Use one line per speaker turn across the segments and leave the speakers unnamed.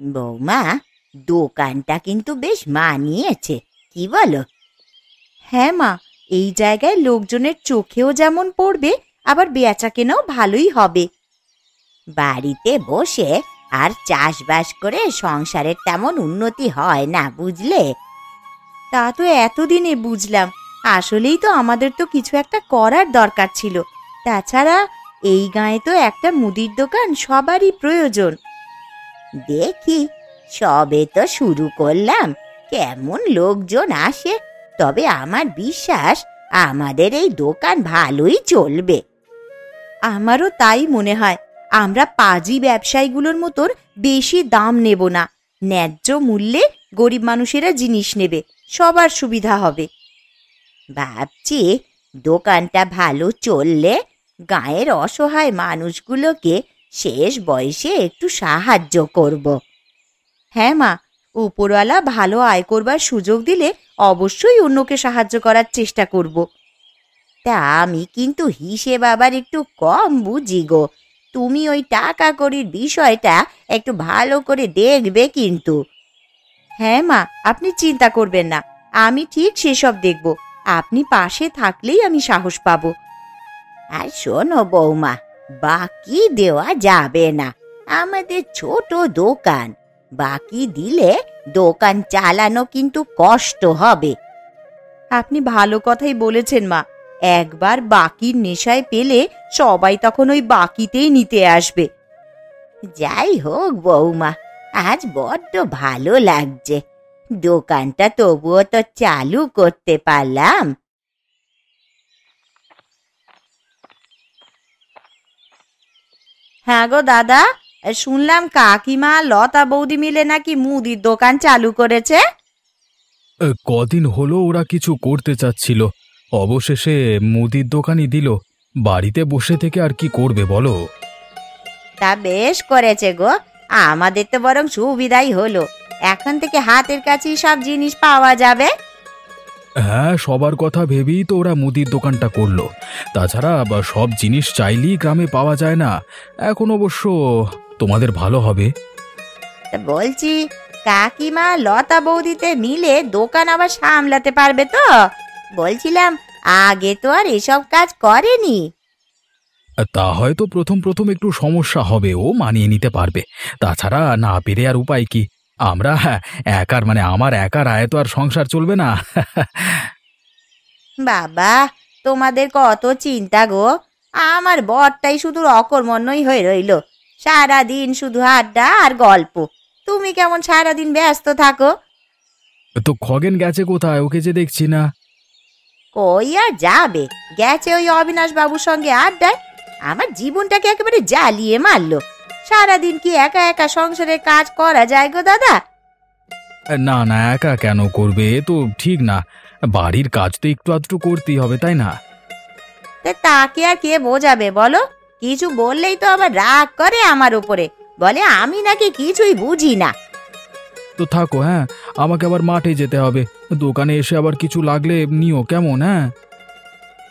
বৌমা, দোকানটা কিন্তু বেশ মানিয়েছে, কি বলো? হ্যাঁ মা, এই জায়গায় লোকজনের চোখেও যেমন পড়বে, আবার বেচাকেনাও ভালোই হবে। বাড়িতে বসে আর চাষবাস করে সংসারের তেমন উন্নতি হয় না, বুঝলে? তা তো এতদিনে বুঝলাম। আসলেই তো আমাদের তো কিছু একটা করার দরকার ছিল। তাছাড়া এই গাঁয়ে তো একটা মুদির দোকান সবারই প্রয়োজন। দেখি, সবে তো শুরু করলাম, কেমন লোকজন আসে। তবে আমার বিশ্বাস আমাদের এই দোকান ভালোই চলবে। আমারও তাই মনে হয়। আমরা পাজি ব্যবসায়ীগুলোর মতন বেশি দাম নেব না। ন্যায্য মূল্যে গরিব মানুষেরা জিনিস নেবে, সবার সুবিধা হবে। ভাবছি দোকানটা ভালো চললে গাঁয়ের অসহায় মানুষগুলোকে শেষ বয়সে একটু সাহায্য করব। হ্যাঁ মা, উপরওয়ালা ভালো আয় করবার সুযোগ দিলে অবশ্যই অন্যকে সাহায্য করার চেষ্টা করব। তা আমি কিন্তু হিসেব আবার একটু কম বুঝি গো। তুমি ওই টাকা কড়ির বিষয়টা একটু ভালো করে দেখবে কিন্তু। হ্যাঁ মা, আপনি চিন্তা করবেন না, আমি ঠিক সেসব দেখব। আপনি পাশে থাকলেই আমি সাহস পাব। আর শোনো বৌমা, বাকি দেওয়া যাবে না। আমাদের ছোট দোকান, বাকি দিলে দোকান চালানো কিন্তু কষ্ট হবে। আপনি ভালো কথাই বলেছেন মা। একবার বাকির নেশায় পেলে সবাই তখন ওই বাকিতেই নিতে আসবে। যাই হোক বৌমা, আজ বড্ড ভালো লাগছে। দোকানটা তবুও তো চালু করতে পারলাম। হ্যাঁ গো দাদা, শুনলাম কাকিমা লতা বৌদি মিলে নাকি মুদির দোকান চালু করেছে।
কদিন হলো ওরা কিছু করতে চাচ্ছিল, অবশেষে মুদির দোকানই দিল। বাড়িতে বসে থেকে আর কি করবে বলো?
তা বেশ করেছে গো, আমাদের তো বরং সুবিধাই হলো। এখন থেকে হাতের কাছেই সব জিনিস পাওয়া যাবে।
হ্যাঁ, সবার কথা ভেবেই তো ওরা মুদির দোকানটা করলো। তাছাড়া সব জিনিস চাইলেই গ্রামে পাওয়া যায় না। এখন অবশ্য তোমাদের ভালো হবে।
তা বলছি, কাকিমা লতা বৌদিতে মিলে দোকান আবার সামলাতে পারবে তো? বলছিলাম, আগে তো আর এসব কাজ করেনি।
তা হয়তো প্রথম প্রথম একটু সমস্যা হবে, ও মানিয়ে নিতে পারবে। তাছাড়া না পেরে আর উপায় কি? আমরা একার আমার একার আয় তো আর সংসার চলবে না।
বাবা, তোমাদের কত চিন্তা গো। আমার বরটাই শুধু অকর্মণ্যই হয়ে রইল। সারাদিন শুধু আড্ডা আর গল্প। তুমি কেমন সারাদিন ব্যস্ত থাকো?
তো খগেন গেছে কোথায়? ওকে যে দেখছি না।
কই আর যাবে, গেছে ওই অবিনাশ বাবুর সঙ্গে আড্ডায়। আমার জীবনটাকে একেবারে জ্বালিয়ে মারলো। সারাদিন কি একা একা সংসারের কাজ করা যায় গো দাদা?
না না, একা কেন করবে? এ তো ঠিক না। বাড়ির কাজ তো একটু আধটু করতেই হবে, তাই না?
তাকে আর কে বোঝাবে বলো? কিছু বললেই তো আবার রাগ করে আমার উপরে, বলে আমি নাকি কিছুই বুঝি না।
তো থাকো, হ্যাঁ, আমাকে আবার মাঠে যেতে হবে। দোকানে এসে আবার কিছু লাগলে নিও, কেমন? হ্যাঁ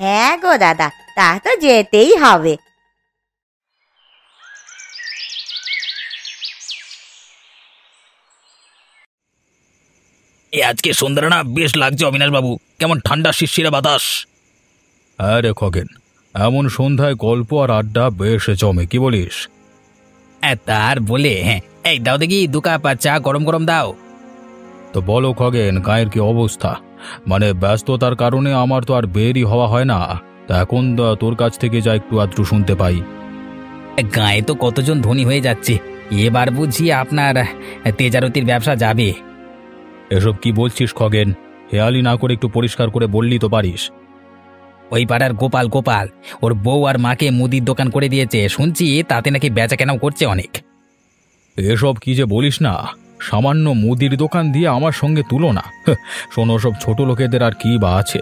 হ্যাঁ গো দাদা, তা তো যেতেই হবে।
আজকে সন্ধ্যাটা না বেশ লাগছে অবিনাশ বাবু, কেমন ঠান্ডা শিরশিরে বাতাস।
হ্যাঁ রে খগেন, এমন সন্ধ্যায় গল্প আর আড্ডা বেশ জমে, কি বলিস?
তার বলে, হ্যাঁ, এই দাও দেখি 2 কাপ চা গরম গরম দাও।
তো বলো খগেন, গায়ের কি অবস্থা? ব্যস্ততার কারণে আমার তো আর বেরই হওয়া হয় না। তা এখন তোর কাছ থেকে যা একটু আধটু শুনতে পাই।
গায়ে তো কতজন ধনী হয়ে যাচ্ছে, এবার বুঝি আপনার তেজারতির ব্যবসা যাবে।
এসব কি বলছিস খগেন? হেয়ালি না করে একটু পরিষ্কার করে বললি তো পারিস।
ওই পাড়ার গোপাল গোপাল ওর বউ আর মাকে মুদির দোকান করে দিয়েছে, শুনছি তাতে নাকি বেচা কেনাও করছে অনেক।
এসব কি যে বলিস না, সামান্য মুদির দোকান দিয়ে আমার সঙ্গে তুলনা। শোনো, সব ছোট লোকেদের আর কি বা আছে।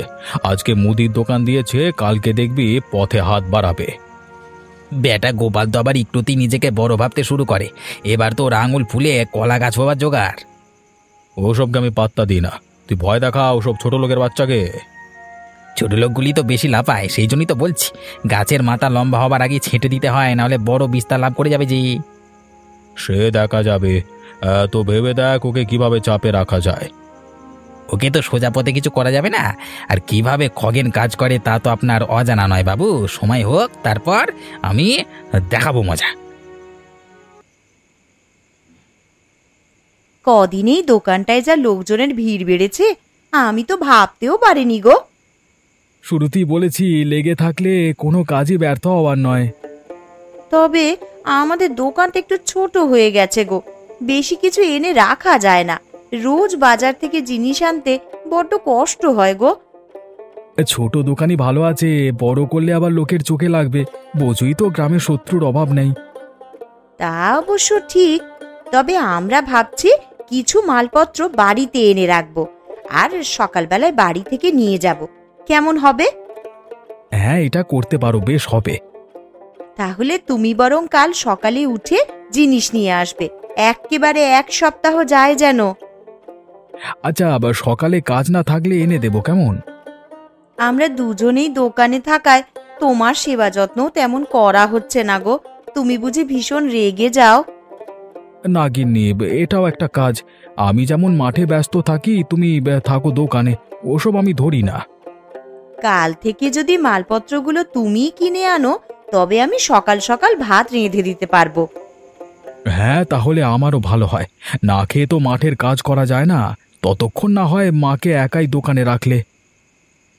আজকে মুদির দোকান দিয়েছে, কালকে দেখবি পথে হাত বাড়াবে।
বেটা গোপাল তো আবার একটুতেই নিজেকে বড় ভাবতে শুরু করে। এবার তো ওর আঙুল ফুলে কলা গাছ হবার জোগাড়।
ওসবকে আমি পাত্তা দিই না। তুই ভয় দেখা ওসব ছোট লোকের বাচ্চাকে।
ছোট লোকগুলি তো বেশি লাফায়, সেই জন্যই তো বলছি, গাছের মাথা লম্বা হবার আগে ছেঁটে দিতে হয়, নাহলে বড় বিস্তার লাভ করে যাবে যে।
সে দেখা যাবে। তো ভেবে দেখ ওকে কিভাবে চাপে রাখা যায়।
ওকে তো সোজা পথে কিছু করা যাবে না। আর কিভাবে খগেন কাজ করে তা তো আপনার অজানা নয় বাবু। সময় হোক, তারপর আমি দেখাবো মজা।
কদিনেই দোকানটায় যা লোকজনের ভিড় বেড়েছে, আমি তো ভাবতেও পারিনি গো।
শুরুতেই বলেছি, লেগে থাকলে কোনো কাজই ব্যর্থ হওয়ার নয়।
তবে আমাদের দোকানটা একটু ছোট হয়ে গেছে গো, বেশি কিছু এনে রাখা যায় না। রোজ বাজার থেকে জিনিস আনতে বড্ড কষ্ট হয় গো।
ছোট দোকানই ভালো আছে, বড় করলে আবার লোকের চোখে লাগবে। বোঝই তো গ্রামে শত্রুর অভাব নেই।
তা অবশ্য ঠিক, তবে আমরা ভাবছি কিছু মালপত্র বাড়িতে এনে রাখবো, আর সকালবেলায় বাড়ি থেকে নিয়ে যাব। কেমন হবে?
হ্যাঁ, এটা করতে পারো, বেশ হবে।
তাহলে তুমি বরং কাল সকালে উঠে জিনিস নিয়ে আসবে, একেবারে এক সপ্তাহ যায় যেন।
আচ্ছা, আবার সকালে কাজ না থাকলে এনে দেবো, কেমন?
আমরা দুজনেই দোকানে থাকায় তোমার সেবা যত্ন তেমন করা হচ্ছে না গো। তুমি বুঝি ভীষণ রেগে যাও?
না গিন্নি, এটাও একটা কাজ। আমি যেমন মাঠে ব্যস্ত থাকি, তুমি থাকো দোকানে, ওসব আমি ধরি না।
কাল থেকে যদি মালপত্রগুলো তুমিই কিনে আনো, তবে আমি সকাল সকাল ভাত রেঁধে দিতে পারবো।
হ্যাঁ, তাহলে আমারও ভালো হয়। না খেয়ে তো মাঠের কাজ করা যায় না। ততক্ষণ না হয় মাকে একাই দোকানে রাখলে।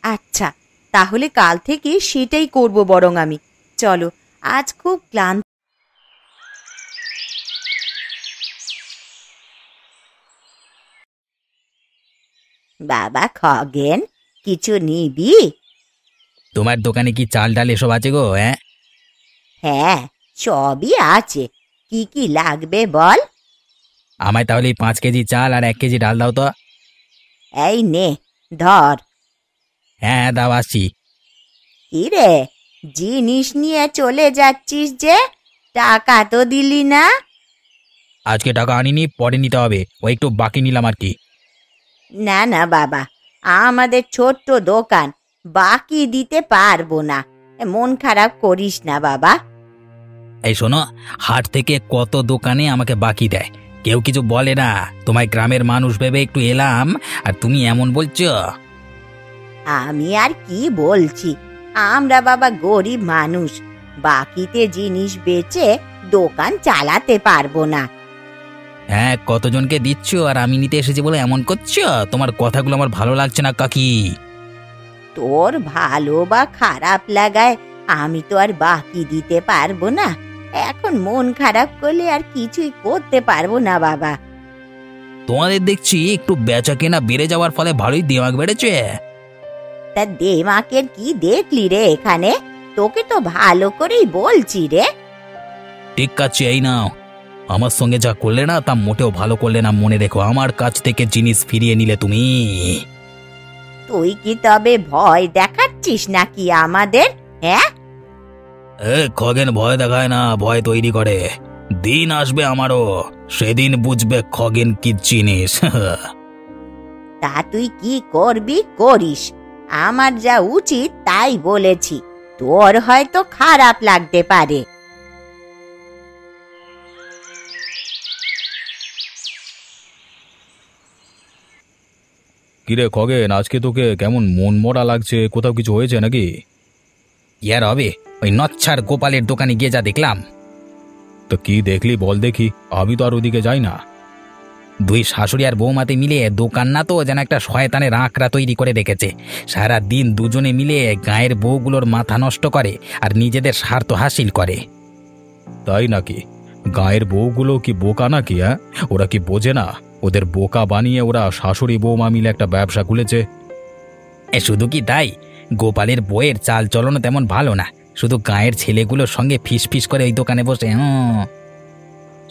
আচ্ছা, তাহলে কাল থেকে সেটাই করব বরং আমি। চলো, আজ খুব ক্লান্ত। বাবা খগেন, কিছু নিবি?
তোমার দোকানে কি চাল ডাল এসব আছে গো? হ্যাঁ,
হ্যাঁ, সবই আছে। কি কি লাগবে বল?
আমায় তাহলে 5 কেজি চাল আর 1 কেজি ডাল দাও তো।
এই নে, ধর।
হ্যাঁ, দাও, আসছি।
কি রে, জিনিস নিয়ে চলে যাচ্ছিস যে? টাকা তো দিলি না?
আজকে টাকা আনিনি, পরে নিতে হবে। ওই একটু বাকি নিলাম আর কি।
না না বাবা, আমাদের ছোট্ট দোকান, বাকি দিতে পারবো না। মন খারাপ করিস না বাবা।
এই শোনো, হাট থেকে কত দোকানে আমাকে বাকি দেয়, কেউ কিছু বলে না। তোমায় গ্রামের মানুষ ভেবে একটু এলাম, আর তুমি এমন বলছো।
আমি আর কি বলছি, আমরা বাবা গরিব মানুষ, বাকিতে জিনিস বেচে দোকান চালাতে পারবো না।
হ্যাঁ, কতজনকে দিচ্ছ, আর আমি নিতে এসেছি বলে এমন করছো? তোমার কথাগুলো আমার ভালো লাগছে না কাকি।
তোর ভালো বা খারাপ লাগায় আমি তো আর বাকি দিতে পারবো না। এখন মন খারাপ করলে আর কিছুই করতে পারবো না বাবা।
তোমাদের দেখছি একটু বেচা কেনা বেড়ে যাওয়ার ফলে ভালোই দিমাগ বেড়েছে।
তা দেমাকের কি দেখলি রে এখানে? তোকে তো ভালো করেই বলছি রে।
ঠিক আছে, এই নাও। আমার সঙ্গে যা করলে না, তা মোটেও ভালো করলে না। মনে রেখো, আমার কাছ থেকে জিনিস ফিরিয়ে নিলে তুমি।
তুই কি তবে ভয় দেখাচ্ছিস নাকি আমাদের? হ্যাঁ,
খগেন ভয় দেখায় না, ভয় তৈরি করে। দিন আসবে আমারও, সেদিন বুঝবে খগেন কি জিনিস।
তা তুই কি করবি করিস, আমার যা উচিত তাই বলেছি। তোর হয়তো খারাপ লাগতে পারে।
কিরে খগেন, আজকে তোকে কেমন মন মরা লাগছে? কোথাও কিছু হয়েছে নাকি?
কি আর হবে, ওই নচ্ছার গোপালের দোকানে গিয়ে যা দেখলাম।
তো কি দেখলি বল দেখি, আমি তো আর ওদিকে যাই না।
দুই শাশুড়ি আর বৌমাতে মিলে দোকান না তো যেন একটা শয়তানের আঁকড়া তৈরি করে রেখেছে। সারা দিন দুজনে মিলে গায়ের বউগুলোর মাথা নষ্ট করে আর নিজেদের স্বার্থ হাসিল করে।
তাই নাকি? গায়ের বউগুলো কি বোকা নাকি? হ্যাঁ, ওরা কি বোঝে না? ওদের বোকা বানিয়ে ওরা শাশুড়ি বৌমা মিলে একটা ব্যবসা খুলেছে।
শুধু কি তাই, গোপালের বইয়ের চাল চলনও তেমন ভালো না। শুধু গায়ের ছেলেগুলোর সঙ্গে ফিস ফিস করে ওই দোকানে বসে।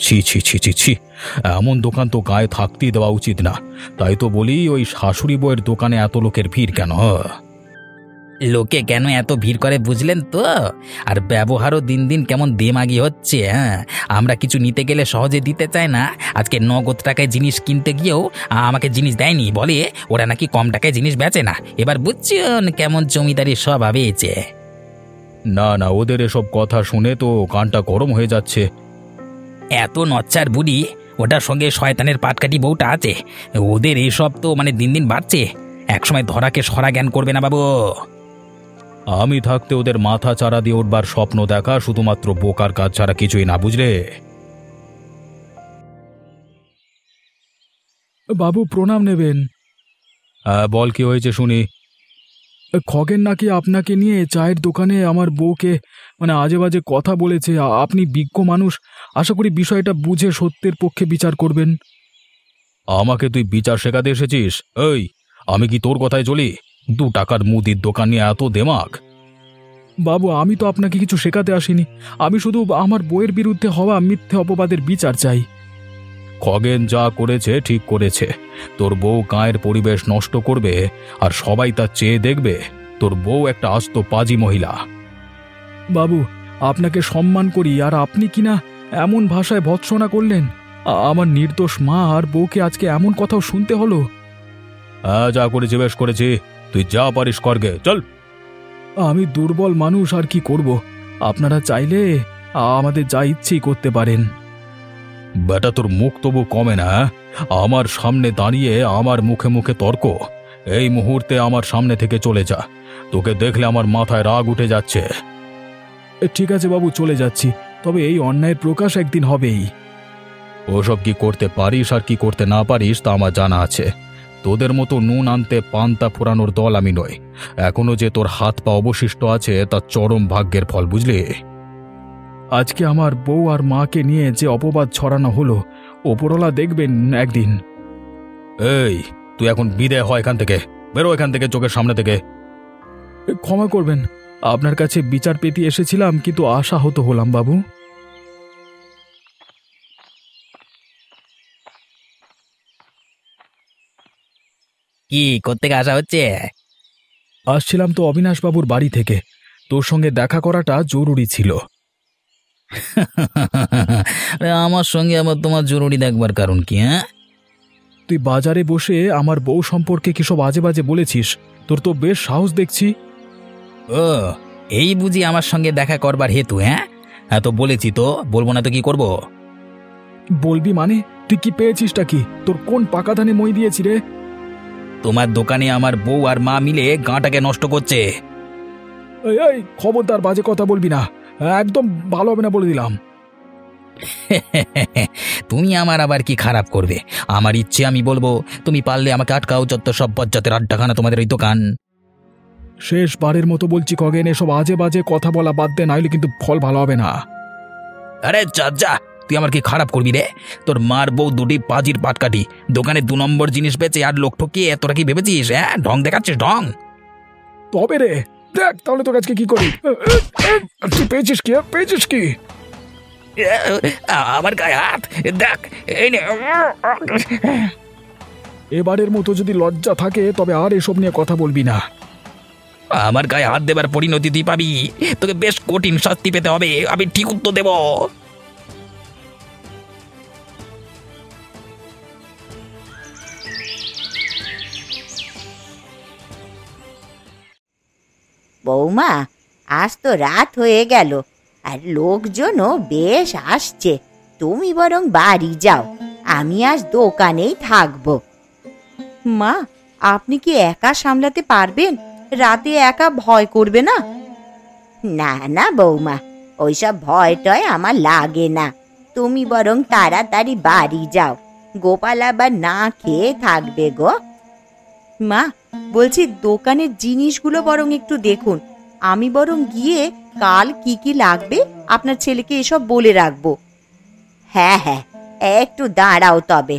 ছি ছি ছি ছি ছি, এমন দোকান তো গায়ে থাকতেই দেওয়া উচিত না। তাই তো বলি, ওই শাশুড়ি বউয়ের দোকানে এত লোকের ভিড় কেন?
লোকে কেন এত ভিড় করে বুঝলেন তো? আর ব্যবহারও দিন দিন কেমন দেমাগি হচ্ছে। হ্যাঁ, আমরা কিছু নিতে গেলে সহজে দিতে চায় না। আজকে নগদ টাকায় জিনিস কিনতে গিয়েও আমাকে জিনিস দেয়নি, বলে ওরা নাকি কম টাকায় জিনিস বেচে না। এবার বুঝছেন কেমন জমিদারি স্বভাব হয়েছে।
না না, ওদের এসব কথা শুনে তো কানটা গরম হয়ে যাচ্ছে।
এত নচ্চার বুড়ি ওটার সঙ্গে শয়তানের পাটকাঠি বউটা আছে। ওদের এইসব তো মানে দিন দিন বাড়ছে। একসময় ধরাকে সরা জ্ঞান করবে না বাবু।
আমি থাকতে ওদের মাথা চারা দিয়ে উঠবার স্বপ্ন দেখা শুধুমাত্র বোকার কাজ ছাড়া কিছুই না, বুঝলে? বাবু প্রণাম নেবেন। বল, কি হয়েছে শুনি। খগেন নাকি আপনাকে নিয়ে চায়ের দোকানে আমার বউকে মানে আজে বাজে কথা বলেছে। আপনি বিজ্ঞ মানুষ, আশা করি বিষয়টা বুঝে সত্যের পক্ষে বিচার করবেন। আমাকে তুই বিচার শেখাতে এসেছিস? এই, আমি কি তোর কথায় চলি? 2 টাকার মুদির দোকান নিয়ে এত দেমাক? বাবু, আমি তো আপনাকে কিছু শেখাতে আসিনি। আমি শুধু আমার বউয়ের বিরুদ্ধে হওয়া মিথ্যে অপবাদের বিচার চাই। খগেন যা করেছে ঠিক করেছে। তোর বউ গায়ের পরিবেশ নষ্ট করবে আর সবাই তা চেয়ে দেখবে। তোর বউ একটা আস্ত পাজি মহিলা। বাবু, আপনাকে সম্মান করি, আর আপনি কিনা এমন ভাষায় ভৎসনা করলেন। আমার নির্দোষ মা আর বউকে আজকে এমন কথাও শুনতে হলো। হ্যাঁ, যা করেছি বেশ করেছি। তুই যা পারিস করগে, চল। আমি দুর্বল মানুষ, আর কি করব। আপনারা চাইলে আমাদের যা ইচ্ছেই করতে পারেন। বেটা, তোর মুখ তবু কমে না? আমার সামনে দাঁড়িয়ে আমার মুখে মুখে তর্ক। এই মুহূর্তে আমার সামনে থেকে চলে যা। তোকে দেখলে আমার মাথায় রাগ উঠে যাচ্ছে। ঠিক আছে বাবু, চলে যাচ্ছি। তবে এই অন্যায়ের প্রকাশ একদিন হবেই। ওসব কি করতে পারিস আর কি করতে না পারিস তা আমার জানা আছে। তোদের মতো নুন আনতে পান্তা ফোরানোর দল আমি নই। এখনো যে তোর হাত পা অবশিষ্ট আছে তা চরম ভাগ্যের ফল, বুঝলি? আজকে আমার বউ আর মাকে নিয়ে যে অপবাদ ছড়ানো হলো, ওপরওয়ালা দেখবেন একদিন। এই, তুই এখন বিদায় হ এখান থেকে। বেরো এখান থেকে, চোখের সামনে থেকে। ক্ষমা করবেন, আপনার কাছে বিচার পেতে এসেছিলাম, কিন্তু আশাহত হলাম বাবু।
কি করতে আসা হচ্ছে?
আসছিলাম তো অবিনাশ বাবুর বাড়ি থেকে। তোর সঙ্গে দেখা করাটা জরুরি ছিল।
আমার সঙ্গে আবার তোমার জরুরি দেখবার কারণ কি? হ্যাঁ,
তুই বাজারে বসে আমার বউ সম্পর্কে কিসব আজে বাজে বলেছিস। তোর তো বেশ সাহস দেখছি।
ও, এই বুঝি আমার সঙ্গে দেখা করবার হেতু? হ্যাঁ হ্যাঁ, তো বলেছি তো, বলবো না তো কি করব?
বলবি মানে? তুই কি পেয়েছিসটা কি? তোর কোন পাকা ধানে মই দিয়েছি রে?
তোমার দোকানে আমার বউ আর মা মিলে গাঁটাকে নষ্ট করছে।
এই এই, খবরদার বাজে কথা বলবি না, একদম ভালো হবে না বলে দিলাম।
তুমি আমার আবার কি খারাপ করবে? আমার ইচ্ছে আমি বলবো, তুমি পারলে আমাকে আটকাও। যত সব বজ্জাতের আড্ডাখানা তোমাদের ওই দোকান।
শেষবারের মতো বলছি খগেন, এসব আজে বাজে কথা বলা বাদ দে, নাইলে কিন্তু ফল ভালো হবে না।
আরে যা যা, তুই আমার কি খারাপ করবি রে? তোর মার বউ দুটি পাজির পাটকাঠি, দোকানে 2 নম্বর জিনিস বেচে আর লোক ঠকিয়ে তোরা কি ভেবেছিস? হ্যাঁ, ঢং দেখাচ্ছিস ঢং।
তবে রে, দেখ তাহলে তোর আজকে কি করি। তুই পেয়েছিস কি? পেয়েছিস কি?
আমার গায়ে হাত দেখ, এই নে।
এবারের মতো যদি লজ্জা থাকে তবে আর এসব নিয়ে কথা বলবি না।
আমার গায়ে হাত দেবার পরিণতি তুই পাবি। তোকে বেশ কঠিন শাস্তি পেতে হবে, আমি ঠিক উত্তর দেব।
বৌমা, আজ তো রাত হয়ে গেল, আর লোকজনও বেশ আসছে। তুমি বরং বাড়ি যাও, আমি আজ দোকানেই থাকবো। মা, আপনি কি একা সামলাতে পারবেন? রাতে একা ভয় করবে না? না না বৌমা, ওইসব ভয় টয় আমার লাগে না। তুমি বরং তাড়াতাড়ি বাড়ি যাও, গোপাল আবার না খেয়ে থাকবে গো। মা, বলছি দোকানের জিনিসগুলো বরং একটু দেখুন। আমি বরং গিয়ে কাল কি কি লাগবে আপনার ছেলেকে এসব বলে রাখবো। হ্যাঁ হ্যাঁ, একটু দাঁড়াও তবে।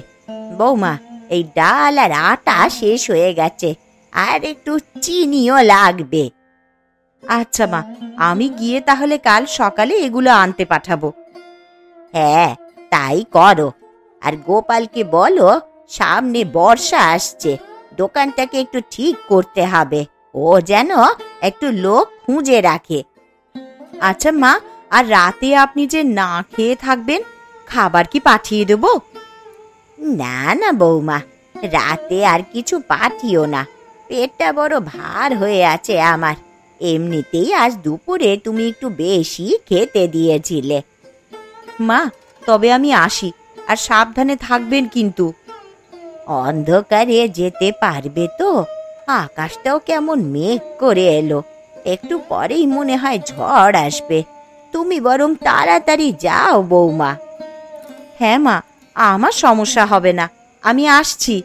বৌমা, এই ডাল আর আটা শেষ হয়ে গেছে, আর একটু চিনিও লাগবে। আচ্ছা মা, আমি গিয়ে তাহলে কাল সকালে এগুলো আনতে পাঠাবো। হ্যাঁ, তাই করো। আর গোপালকে বলো সামনে বর্ষা আসছে, দোকানটাকে একটু ঠিক করতে হবে। ও যেন একটু লোক খুঁজে রাখে। আচ্ছা মা, আর রাতে আপনি যে না খেয়ে থাকবেন, খাবার কি পাঠিয়ে দেব? না না বৌমা, রাতে আর কিছু পাঠিও না। পেটটা বড় ভার হয়ে আছে আমার। এমনিতেই আজ দুপুরে তুমি একটু বেশি খেতে দিয়েছিলে। মা, তবে আমি আসি। আর সাবধানে থাকবেন কিন্তু। অন্ধকারে যেতে পারবে তো? আকাশটাও কেমন মেঘ করে এলো, একটু পরেই মনে হয় ঝড় আসবে। তুমি বরং তাড়াতাড়ি যাও বৌমা। হ্যাঁ মা, আমার সমস্যা হবে না, আমি আসছি।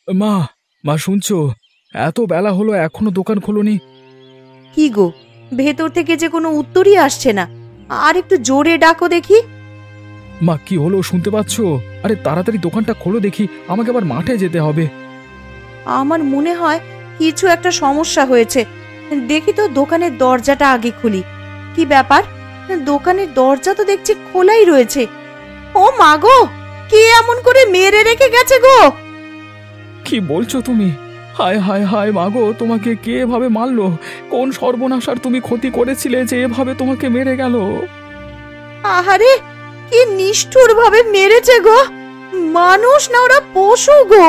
মা, মা শুনছো? এত বেলা হলো এখনো দোকান খোলনি।
কি গো, ভেতর থেকে যে কোনো উত্তরই আসছে না। আর একটু জোরে ডাকো দেখি।
মা, কি হলো শুনতে পাচ্ছ? আরে তাড়াতাড়ি দোকানটা খোলো দেখি, আমাকে আবার মাঠে যেতে হবে।
আমার মনে হয় কিছু একটা সমস্যা হয়েছে। দেখি তো দোকানের দরজাটা আগে খুলি। কি ব্যাপার, দোকানের দরজা তো দেখছি খোলাই রয়েছে। ও মা গো, কে এমন করে মেরে রেখে গেছে গো?
কি বলছো তুমি? হায় হায় হায় মাগো, তোমাকে কে এভাবে মারলো? কোন সর্বনাশার তুমি ক্ষতি করেছিলে যে এভাবে তোমাকে মেরে গেল?
আহারে, কি নিষ্ঠুর ভাবে মেরেছে গো! মানুষ না ওরা পশু গো।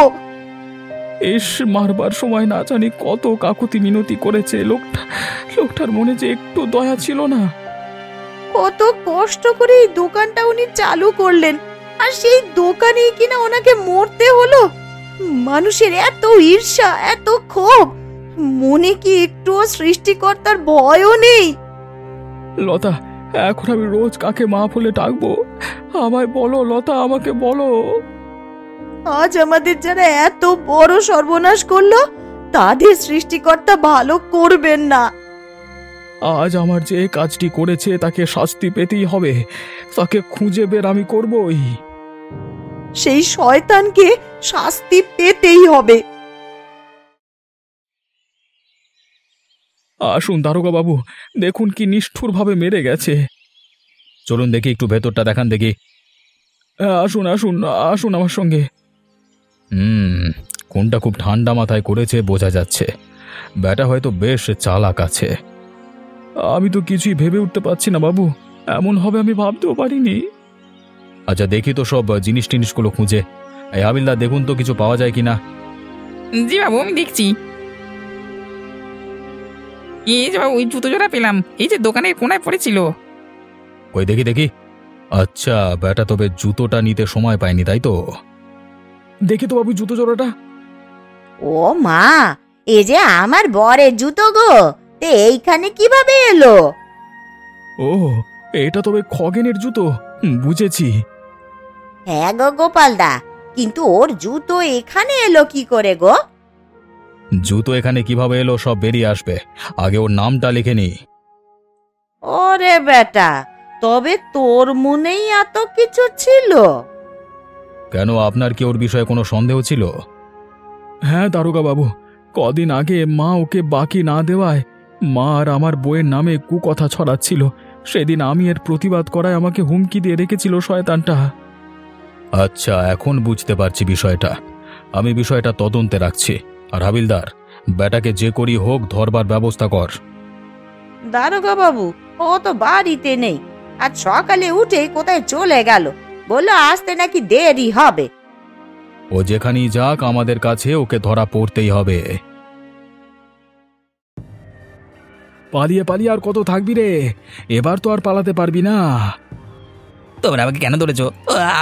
এস, মারবার সময় না জানি কত কাকুতি মিনতি করেছে লোকটার মনে যে একটু দয়া ছিল না।
কত কষ্ট করে এই দোকানটা উনি চালু করলেন, আর সেই দোকানেই কিনা ওনাকে মরতে হলো। মানুষের এত ঈর্ষা, এত ক্ষোভ, মনে কি একটুও সৃষ্টিকর্তার ভয়ও নেই?
লতা, এখন আমি রোজ কাকে মা বলে ডাকবো? আমায় বলো লতা, আমাকে বলো।
আজ আমাদের যারা এত বড় সর্বনাশ করলো, তাদের সৃষ্টিকর্তা ভালো করবেন না।
আজ আমার যে কাজটি করেছে তাকে শাস্তি পেতেই হবে, তাকে খুঁজে বের আমি করবই।
সেই শয়তানকে শাস্তি পেতেই হবে।
আসুন দারোগা বাবু, দেখুন কি নিষ্ঠুর ভাবে মেরে গেছে। চলুন দেখি, একটু ভেতরটা দেখান দেখি। আসুন আসুন আসুন আমার সঙ্গে। কোনটা খুব ঠান্ডা মাথায় করেছে বোঝা যাচ্ছে। ব্যাটা হয়তো বেশ চালাক আছে। আমি তো কিছুই ভেবে উঠতে পারছি না বাবু, এমন হবে আমি ভাবতেও পারিনি। আচ্ছা দেখি তো সব জিনিসগুলো খুঁজে। এই হাবিলদার, দেখুন তো কিছু পাওয়া যায় কিনা।
জি বাবু, আমি দেখছি। এই যে বাবু, ওই জুতো জোড়া পেলাম, এই যে দোকানের কোনায় পড়েছিল।
কই দেখি দেখি। আচ্ছা, ব্যাটা তবে জুতোটা নিতে সময় পায়নি, তাই তো? দেখি তো বাবু জুতো জোড়াটা।
ও মা, এ যে আমার বরের জুতো গো, তে এইখানে কিভাবে এলো?
ও, এটা তবে খগেনের জুতো। বুঝেছি।
হ্যাঁ গো গোপালদা, কিন্তু ওর জুতো এখানে এলো কি করে গো?
জুতো এখানে কিভাবে এলো সব বেরিয়ে আসবে, আগে ওর নামটা লিখে নি।
ওরে বেটা, তবে তোর মনেই এত কিছু ছিল?
কেন, আপনার কি ওর বিষয়ে কোনো সন্দেহ ছিল? হ্যাঁ দারোগা বাবু, কদিন আগে মা ওকে বাকি না দেওয়ায় মা আর আমার বইয়ের নামে কুকথা ছড়াচ্ছিল। সেদিন আমি এর প্রতিবাদ করায় আমাকে হুমকি দিয়ে রেখেছিল শয়তানটা। আচ্ছা, এখন বুঝতে পারছি বিষয়টা। আমি বিষয়টা তদন্তে রাখছি। আর হাবিলদার, ব্যাটাকে যে করি হোক ধরবার ব্যবস্থা কর।
দারোগা বাবু, ও তো বাড়িতে নেই। আজ সকালে উঠে কোথায় চলে গেল, বললো আসতে নাকি দেরি হবে।
ও যেখানেই যাক, আমাদের কাছে ওকে ধরা পড়তেই হবে। পালিয়ে পালিয়ে আর কত থাকবি রে? এবার তো আর পালাতে পারবি না।
তোমরা আমাকে কেন ধরেছো?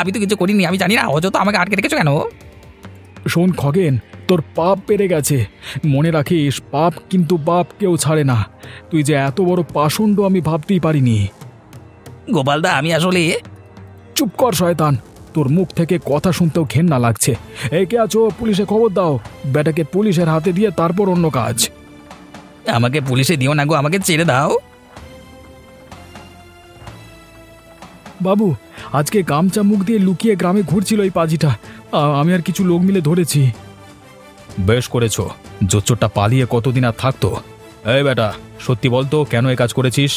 আমি তো কিছু করিনি, আমি জানি না। অযথা আমাকে আটকে রেখেছো কেন?
শোন খগেন, তোর পাপ বেড়ে গেছে। মনে রাখিস, পাপ কিন্তু বাপ কেউ ছাড়ে না। তুই যে এত বড় পাষণ্ড আমি ভাবতেই পারিনি।
গোপালদা, আমি আসলে...
চুপ কর শয়তান, তোর মুখ থেকে কথা শুনতেও ঘেন্না লাগছে। এই কে আছো? পুলিশে খবর দাও। বেটাকে পুলিশের হাতে দিয়ে তারপর অন্য কাজ।
আমাকে পুলিশে দিও না গো, আমাকে ছেড়ে দাও।
বাবু, আজকে গামছা মুখ দিয়ে লুকিয়ে গ্রামে ঘুরছিল এই পাজিটা। আমি আর কিছু লোক মিলে ধরেছি। বেশ করেছো, জোচ্চোরটা পালিয়ে কতদিন আর থাকতো? এই বেটা, সত্যি বলতো, কেন এ কাজ করেছিস?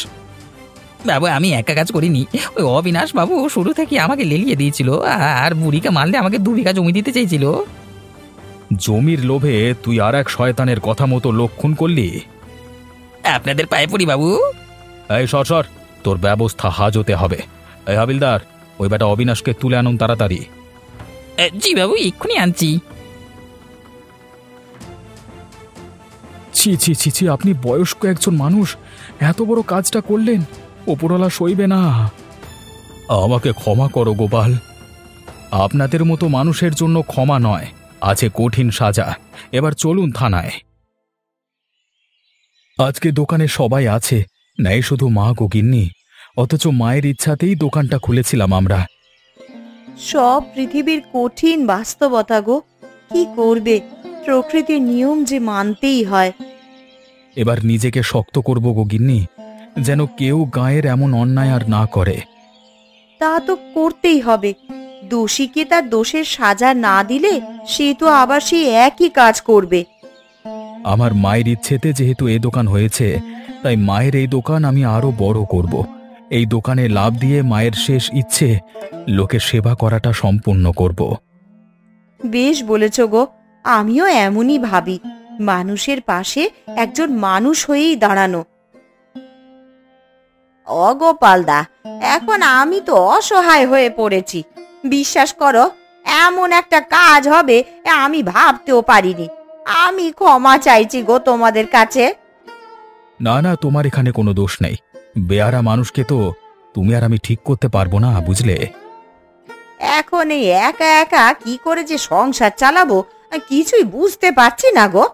বাবু, আমি একা কাজ করিনি। ওই অবিনাশ বাবু শুরু থেকে আমাকে লেলিয়ে দিয়েছিল, আর বুড়িকে মারলে আমাকে 2 বিঘা জমি দিতে চেয়েছিল।
জমির লোভে তুই আর এক শয়তানের কথা মতো লোক খুন করলি?
আপনাদের পায়ে পড়ি বাবু।
এই সর সর, তোর ব্যবস্থা হাজতে হবে। এই হাবিলদার, ওই বেটা অবিনাশকে তুলে আনুন তাড়াতাড়ি।
জি বাবু, এক্ষুনি আনছি।
ছি ছি ছি ছি, আপনি বয়স্ক একজন মানুষ এত বড় কাজটা করলেন, ওপরওয়ালা সইবে না। আমাকে ক্ষমা করো গোপাল। আপনাদের মতো মানুষের জন্য ক্ষমা নয়, আছে কঠিন সাজা। এবার চলুন থানায়। আজকে দোকানে সবাই আছে, নাই শুধু মা গো গিন্নি, অথচ মায়ের ইচ্ছাতেই দোকানটা খুলেছিলাম আমরা।
সব পৃথিবীর কঠিন বাস্তবতা গো, কি করবে, প্রকৃতির নিয়ম যে মানতেই হয়।
এবার নিজেকে শক্ত করব গো গিন্নি, যেন কেউ গায়ের এমন অন্যায় আর না করে।
তা তো করতেই হবে। দোষীকে তার দোষের সাজা না দিলে সে তো আবার সেই একই কাজ করবে।
আমার মায়ের ইচ্ছেতে যেহেতু এ দোকান হয়েছে, তাই মায়ের এই দোকান আমি আরো বড় করব। এই দোকানে লাভ দিয়ে মায়ের শেষ ইচ্ছে, লোকের সেবা করাটা সম্পূর্ণ করব।
বেশ বলেছ গো, আমিও এমনই ভাবি, মানুষের পাশে একজন মানুষ হয়েই দাঁড়ানো। অগোপালদা, এখন আমি তো অসহায় হয়ে পড়েছি। বিশ্বাস করো, এমন একটা কাজ হবে আমি ভাবতেও পারিনি। আমি ক্ষমা চাইছি গো তোমাদের কাছে।
না না, তোমার এখানে কোনো দোষ নেই। বেয়ারা মানুষকে তো তুমি আর আমি ঠিক করতে পারবো না, বুঝলে।
এখন এই একা একা কি করে যে সংসার চালাবো কিছুই বুঝতে পারছি না গো।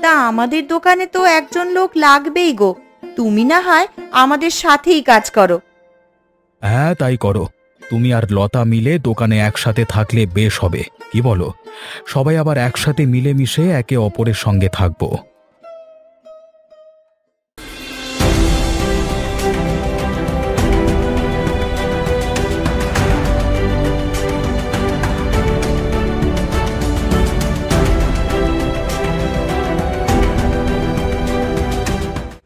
তা আমাদের দোকানে তো একজন লোক লাগবেই গো, তুমি না হয় আমাদের সাথেই কাজ করো।
হ্যাঁ, তাই করো। তুমি আর লতা মিলে দোকানে একসাথে থাকলে বেশ হবে, কি বলো? সবাই আবার একসাথে মিলেমিশে একে অপরের সঙ্গে থাকবো।